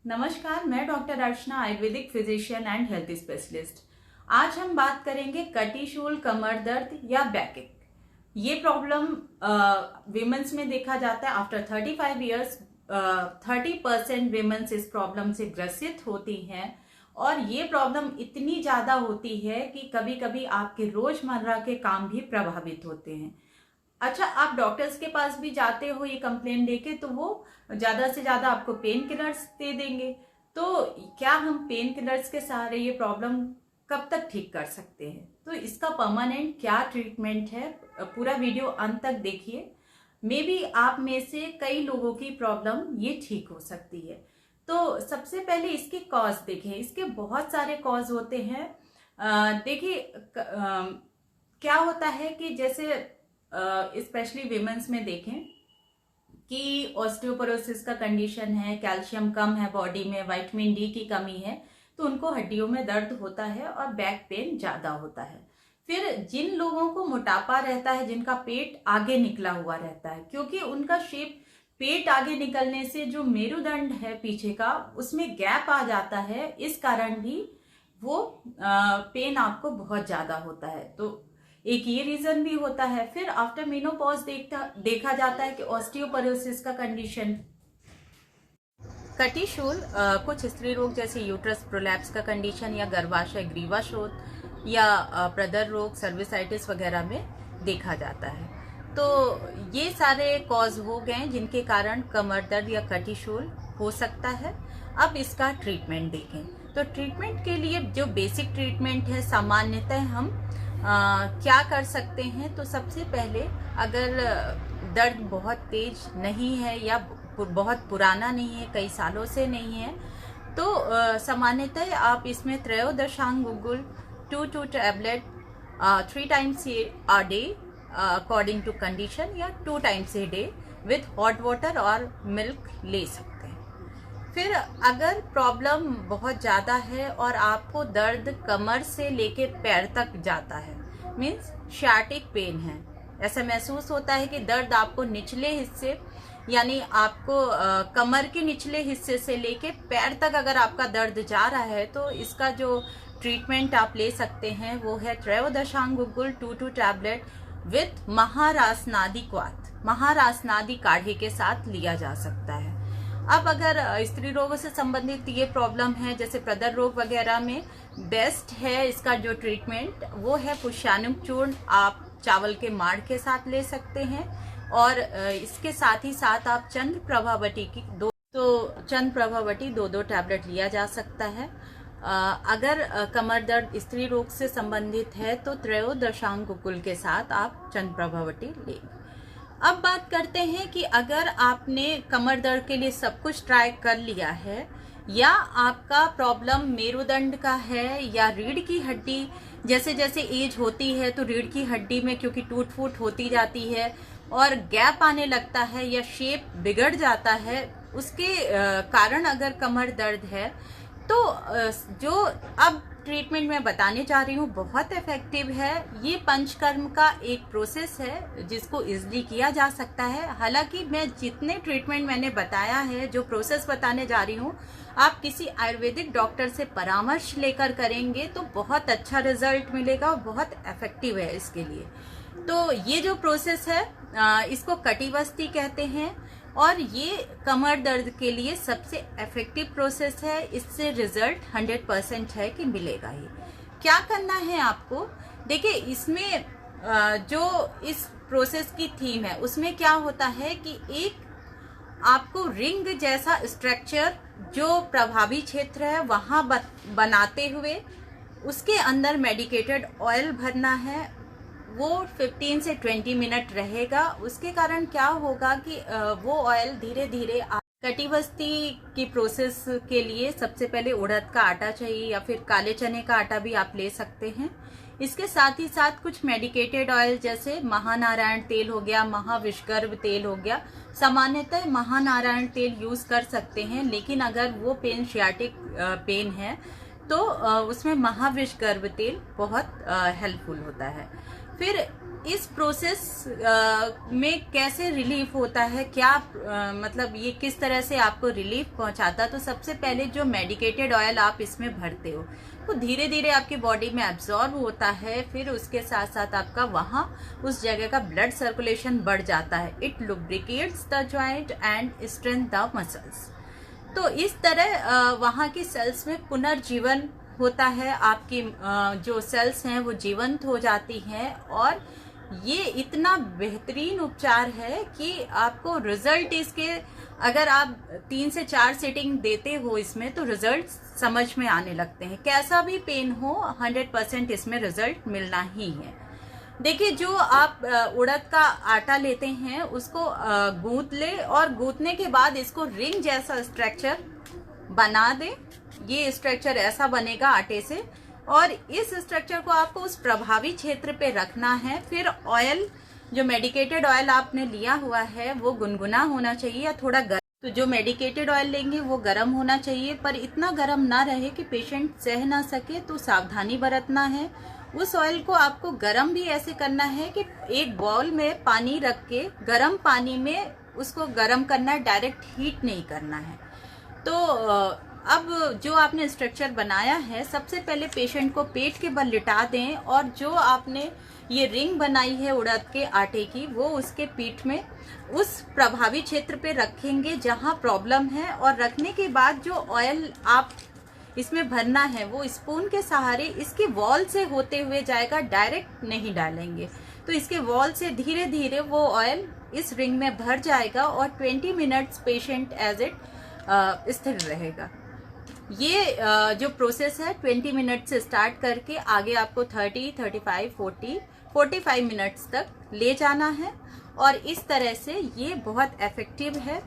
नमस्कार, मैं doctor Archana, Ayurvedic physician and health specialist. आज हम बात करेंगे कटीशूल, कमर दर्द या बैकएक। ये प्रॉब्लम विमेंस में देखा जाता है। आफ्टर 35 ईयर्स 30% विमेंस इस प्रॉब्लम से ग्रसित होती हैं और ये प्रॉब्लम इतनी ज्यादा होती है कि कभी कभी आपके रोजमर्रा के काम भी प्रभावित होते हैं। अच्छा, आप डॉक्टर्स के पास भी जाते हो ये कंप्लेन लेके, तो वो ज्यादा से ज्यादा आपको पेन किलर्स दे देंगे। तो क्या हम पेन किलर्स के सहारे ये प्रॉब्लम कब तक ठीक कर सकते हैं? तो इसका परमानेंट क्या ट्रीटमेंट है, पूरा वीडियो अंत तक देखिए। मे बी आप में से कई लोगों की प्रॉब्लम ये ठीक हो सकती है। तो सबसे पहले इसके कॉज देखें। इसके बहुत सारे कॉज होते हैं। देखिए, क्या होता है कि जैसे स्पेशली विमेंस में देखें कि ऑस्टियोपोरोसिस का कंडीशन है, कैल्शियम कम है बॉडी में, विटामिन डी की कमी है, तो उनको हड्डियों में दर्द होता है और बैक पेन ज्यादा होता है। फिर जिन लोगों को मोटापा रहता है, जिनका पेट आगे निकला हुआ रहता है, क्योंकि उनका शेप पेट आगे निकलने से जो मेरुदंड है पीछे का, उसमें गैप आ जाता है, इस कारण भी वो पेन आपको बहुत ज्यादा होता है। तो एक ये रीजन भी होता है। फिर आफ्टर मेनोपॉज देखा जाता है कि ऑस्टियोपोरोसिस का कंडीशन, कटीशूल, कुछ स्त्री रोग जैसे यूट्रस प्रोलैप्स का कंडीशन या गर्भाशय ग्रीवाशोथ या प्रदर रोग, सर्विसाइटिस वगैरह में देखा जाता है। तो ये सारे कॉज हो गए जिनके कारण कमर दर्द या कटीशूल हो सकता है। अब इसका ट्रीटमेंट देखें। तो ट्रीटमेंट के लिए जो बेसिक ट्रीटमेंट है, सामान्यतः हम क्या कर सकते हैं? तो सबसे पहले, अगर दर्द बहुत तेज नहीं है या बहुत पुराना नहीं है, कई सालों से नहीं है, तो सामान्यतः आप इसमें Trayodashang Guggul 2 tablet 3 times a day according to condition, या 2 times a day with hot water और मिल्क ले सकते हैं। फिर अगर प्रॉब्लम बहुत ज़्यादा है और आपको दर्द कमर से लेके पैर तक जाता है, मीन्स शार्टिक पेन है, ऐसा महसूस होता है कि दर्द आपको निचले हिस्से, यानी आपको कमर के निचले हिस्से से लेके पैर तक अगर आपका दर्द जा रहा है, तो इसका जो ट्रीटमेंट आप ले सकते हैं वो है त्रयोदशांग गुगुल 2 टैबलेट विथ महारासनादि क्वाथ, महारासनादि काढ़े के साथ लिया जा सकता है। अब अगर स्त्री रोगों से संबंधित ये प्रॉब्लम है, जैसे प्रदर रोग वगैरह में, बेस्ट है इसका जो ट्रीटमेंट वो है पुष्यानुक चूर्ण। आप चावल के माड़ के साथ ले सकते हैं और इसके साथ ही साथ आप चंद्र प्रभावती की चंद्र प्रभावती 2 टैबलेट लिया जा सकता है। अगर कमर दर्द स्त्री रोग से संबंधित है तो त्रयोदशांग गुगुल के साथ आप चंद्र प्रभावती लें। अब बात करते हैं कि अगर आपने कमर दर्द के लिए सब कुछ ट्राई कर लिया है, या आपका प्रॉब्लम मेरुदंड का है या रीढ़ की हड्डी, जैसे जैसे एज होती है तो रीढ़ की हड्डी में क्योंकि टूट फूट होती जाती है और गैप आने लगता है या शेप बिगड़ जाता है, उसके कारण अगर कमर दर्द है, तो जो अब ट्रीटमेंट मैं बताने जा रही हूँ बहुत इफेक्टिव है। ये पंचकर्म का एक प्रोसेस है जिसको इजीली किया जा सकता है। हालांकि मैं जितने ट्रीटमेंट मैंने बताया है, जो प्रोसेस बताने जा रही हूँ, आप किसी आयुर्वेदिक डॉक्टर से परामर्श लेकर करेंगे तो बहुत अच्छा रिजल्ट मिलेगा और बहुत इफेक्टिव है इसके लिए। तो ये जो प्रोसेस है इसको कटिबस्ती कहते हैं और ये कमर दर्द के लिए सबसे इफेक्टिव प्रोसेस है। इससे रिजल्ट 100% है कि मिलेगा ही। क्या करना है आपको? देखिए, इसमें जो इस प्रोसेस की थीम है उसमें क्या होता है कि एक आपको रिंग जैसा स्ट्रक्चर जो प्रभावी क्षेत्र है वहां बनाते हुए उसके अंदर मेडिकेटेड ऑयल भरना है। वो 15 से 20 मिनट रहेगा। उसके कारण क्या होगा कि वो ऑयल धीरे धीरे कटिबस्ती की प्रोसेस के लिए सबसे पहले उड़द का आटा चाहिए या फिर काले चने का आटा भी आप ले सकते हैं। इसके साथ ही साथ कुछ मेडिकेटेड ऑयल जैसे महानारायण तेल हो गया, महाविषगर्भ तेल हो गया। सामान्यतः महानारायण तेल यूज कर सकते हैं, लेकिन अगर वो पेन शियाटिक पेन है तो उसमें महाविषगर्भ तेल बहुत हेल्पफुल होता है। फिर इस प्रोसेस में कैसे रिलीफ होता है, क्या मतलब ये किस तरह से आपको रिलीफ पहुंचाता है। तो सबसे पहले जो मेडिकेटेड ऑयल आप इसमें भरते हो वो धीरे धीरे आपकी बॉडी में एब्जॉर्ब होता है, फिर उसके साथ साथ आपका वहाँ उस जगह का ब्लड सर्कुलेशन बढ़ जाता है। It lubricates the joint and strength the muscles. तो इस तरह वहाँ की सेल्स में पुनर्जीवन होता है, आपकी जो सेल्स हैं वो जीवंत हो जाती हैं। और ये इतना बेहतरीन उपचार है कि आपको रिजल्ट इसके, अगर आप 3 से 4 सिटिंग देते हो इसमें, तो रिजल्ट समझ में आने लगते हैं। कैसा भी पेन हो 100% इसमें रिजल्ट मिलना ही है। देखिए, जो आप उड़द का आटा लेते हैं उसको गूंथ ले, और गूंथने के बाद इसको रिंग जैसा स्ट्रक्चर बना दे। ये स्ट्रक्चर ऐसा बनेगा आटे से, और इस स्ट्रक्चर को आपको उस प्रभावी क्षेत्र पे रखना है। फिर ऑयल, जो मेडिकेटेड ऑयल आपने लिया हुआ है वो गुनगुना होना चाहिए या थोड़ा गर्म। तो जो मेडिकेटेड ऑयल लेंगे वो गर्म होना चाहिए, पर इतना गर्म ना रहे कि पेशेंट सह ना सके, तो सावधानी बरतना है। उस ऑयल को आपको गर्म भी ऐसे करना है कि एक बाउल में पानी रख के गर्म पानी में उसको गर्म करना है, डायरेक्ट हीट नहीं करना है। तो अब जो आपने स्ट्रक्चर बनाया है, सबसे पहले पेशेंट को पेट के बल लिटा दें, और जो आपने ये रिंग बनाई है उड़द के आटे की, वो उसके पीठ में उस प्रभावी क्षेत्र पे रखेंगे जहां प्रॉब्लम है। और रखने के बाद जो ऑयल आप इसमें भरना है वो स्पून के सहारे इसके वॉल से होते हुए जाएगा, डायरेक्ट नहीं डालेंगे। तो इसके वॉल से धीरे धीरे वो ऑयल इस रिंग में भर जाएगा, और 20 मिनट्स पेशेंट एज इट स्थिर रहेगा। ये जो प्रोसेस है 20 मिनट से स्टार्ट करके आगे आपको 30, 35, 40, 45 मिनट्स तक ले जाना है। और इस तरह से ये बहुत इफेक्टिव है।